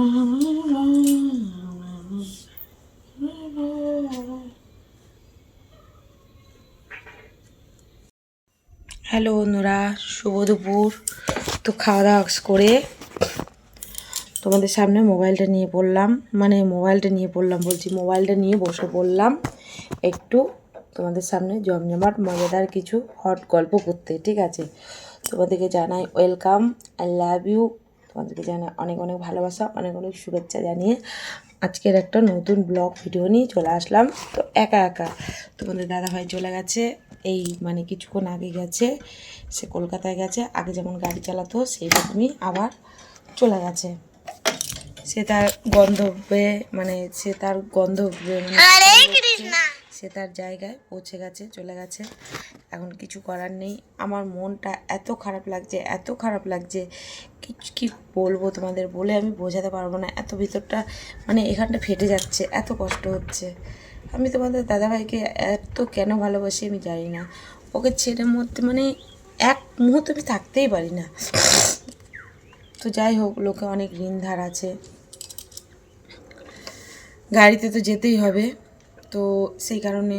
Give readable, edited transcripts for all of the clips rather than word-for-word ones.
Hello বন্ধুরা, শুভ দুপুর। তো খাওয়া দাওয়া করে তোমাদের সামনে মোবাইলটা নিয়ে বসে পড়লাম একটু তোমাদের সামনে জমজমাট মজাদার কিছু হট গল্প করতে। ঠিক আছে, তোমাদেরকে জানাই ওয়েলকাম, আই লাভ ইউ। তোমাদেরকে জানাই অনেক অনেক ভালোবাসা, অনেক অনেক শুভেচ্ছা জানিয়ে আজকের একটা নতুন ব্লগ ভিডিও নিয়ে চলে আসলাম। তো একা একা তোমাদের দাদাভাই চলে গেছে, এই মানে কিছুক্ষণ আগে গেছে। সে কলকাতায় গেছে, আগে যেমন গাড়ি চালাতো সেইরকমই আবার চলে গেছে। সে তার গন্তব্যে মানে সে তার জায়গায় পৌঁছে গেছে, চলে গেছে। এখন কিছু করার নেই। আমার মনটা এত খারাপ লাগছে কি বলবো তোমাদের, বলে আমি বোঝাতে পারবো না। এত ভিতরটা মানে এখানটা ফেটে যাচ্ছে, এত কষ্ট হচ্ছে। আমি তোমাদের দাদাভাইকে এত কেন ভালোবাসি আমি জানি না। ওকে ছেড়ে মধ্যে মানে এক মুহূর্ত আমি থাকতেই পারি না। তো যাই হোক, লোকে অনেক ঋণ ধার আছে, গাড়িতে তো যেতেই হবে। তো সেই কারণে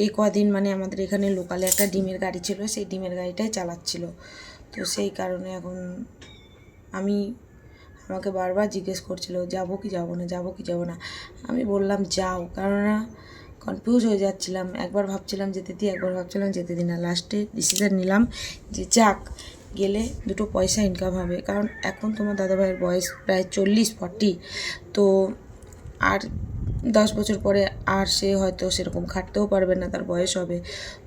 এই কদিন মানে আমাদের এখানে লোকালে একটা ডিমের গাড়ি ছিল, সেই ডিমের গাড়িটাই চালাচ্ছিল। তো সেই কারণে এখন আমাকে বারবার জিজ্ঞেস করছিল যাবো কি যাবো না। আমি বললাম যাও, কেননা কনফিউজ হয়ে যাচ্ছিলাম। একবার ভাবছিলাম যেতে দিই, একবার ভাবছিলাম যেতে দিই না। লাস্টে ডিসিশন নিলাম যে যাক, গেলে দুটো পয়সা ইনকাম হবে। কারণ এখন তোমার দাদাভাইয়ের বয়স প্রায় 40-40। তো আর 10 বছর পরে আর সে হয়তো সেরকম খাটতেও পারবে না, তার বয়স হবে।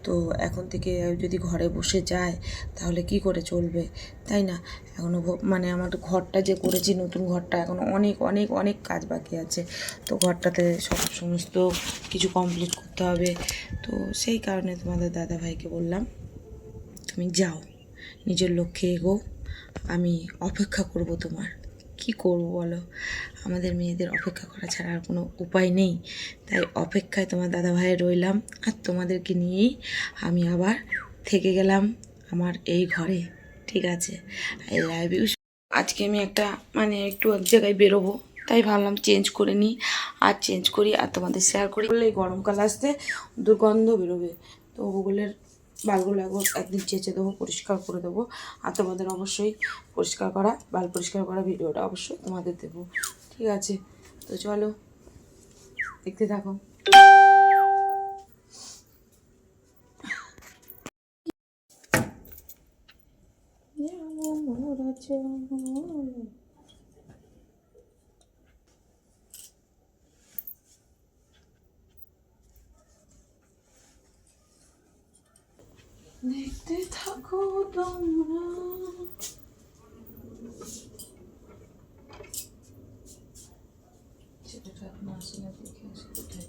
তো এখন থেকে যদি ঘরে বসে যায় তাহলে কি করে চলবে, তাই না? এখনও মানে আমার ঘরটা যে করেছি, নতুন ঘরটা, এখনও অনেক অনেক অনেক কাজ বাকি আছে। তো ঘরটাতে সমস্ত কিছু কমপ্লিট করতে হবে। তো সেই কারণে তোমাদের দাদাভাইকে বললাম তুমি যাও, নিজের লক্ষ্যে এগো, আমি অপেক্ষা করব তোমার। কি করব বলো, আমাদের মেয়েদের অপেক্ষা করা ছাড়া আর কোনো উপায় নেই। তাই অপেক্ষায় তোমার দাদাভাইয়ের রইলাম, আর তোমাদেরকে নিয়েই আমি আবার থেকে গেলাম আমার এই ঘরে। ঠিক আছে, আই লাভ ইউ। আজকে আমি মানে একটু এক জায়গায় বেরোবো, তাই ভাবলাম চেঞ্জ করে নিই, আর চেঞ্জ করি আর তোমাদের শেয়ার করি। বললে এই গরমকাল আসতে দুর্গন্ধ বেরোবে, তো ওগুলোর বালগুলো একদিন চেঁচে দেবো, পরিষ্কার করে দেবো। আর তোমাদের অবশ্যই বাল পরিষ্কার করা ভিডিওটা অবশ্যই তোমাদের দেবো। ঠিক আছে, তো চলো দেখতে থাকো। দেখতে থাকো তোমরা। সেটা এখন আসে না, দেখে আসে কোথায়।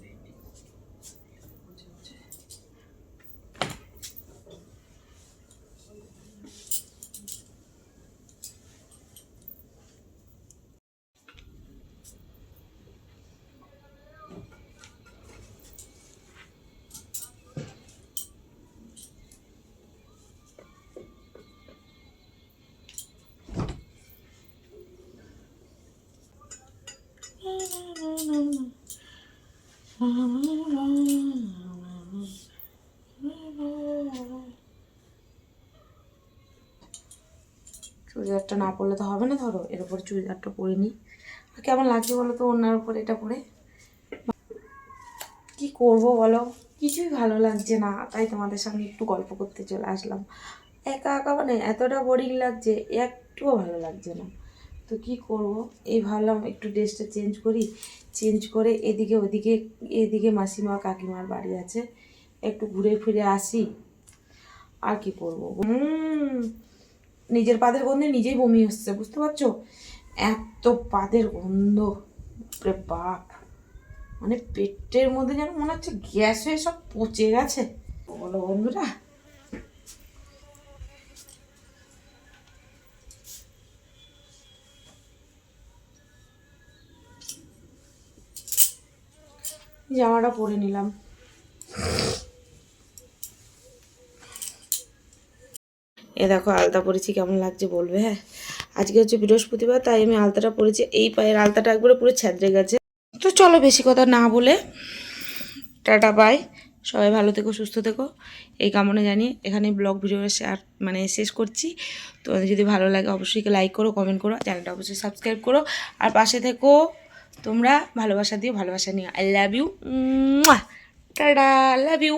চুড়িদারটা না পরলে তো হবে না, ধরো এর উপরে চুড়িদারটা পরে নিই। আর কেমন লাগছে বলো তো ওনার উপরে এটা পরে? কি করব বলো, কিছুই ভালো লাগছে না। তাই তোমাদের সঙ্গে একটু গল্প করতে চলে আসলাম। একা একা মানে এতটা বোরিং লাগছে, একটুও ভালো লাগছে না। তো কি করব, এই ভাবলাম একটু ড্রেসটা চেঞ্জ করে এদিকে মাসিমা কাকিমার বাড়ি আছে, একটু ঘুরে ফিরে আসি। আর কি করবো, নিজের পাদের গন্ধে নিজেই বমি হচ্ছে, বুঝতে পারছো? এত পাদের গন্ধ, বাপ, মানে পেটের মধ্যে যেন মনে হচ্ছে গ্যাস হয়ে সব পচে গেছে। বলো বন্ধুরা, জামাটা পরে নিলাম। এ দেখো আলতা পরেছি, কেমন লাগছে বলবে। হ্যাঁ, আজকে হচ্ছে বৃহস্পতিবার, তাই আমি আলতাটা পরেছি। এই পায়ের আলতাটা একবারে পুরো ছেঁদড়ে গেছে। তো চলো বেশি কথা না বলে টাটা বাই, সবাই ভালো থেকো, সুস্থ থেকো, এই কামনা জানিয়ে এখানে ব্লগ ভিডিওটা শেষ করছি। তোমাদের যদি ভালো লাগে অবশ্যই লাইক করো, কমেন্ট করো, চ্যানেলটা অবশ্যই সাবস্ক্রাইব করো, আর পাশে থেকো তোমরা, ভালোবাসা দিও, ভালোবাসা নিও। I love you, tata, love you.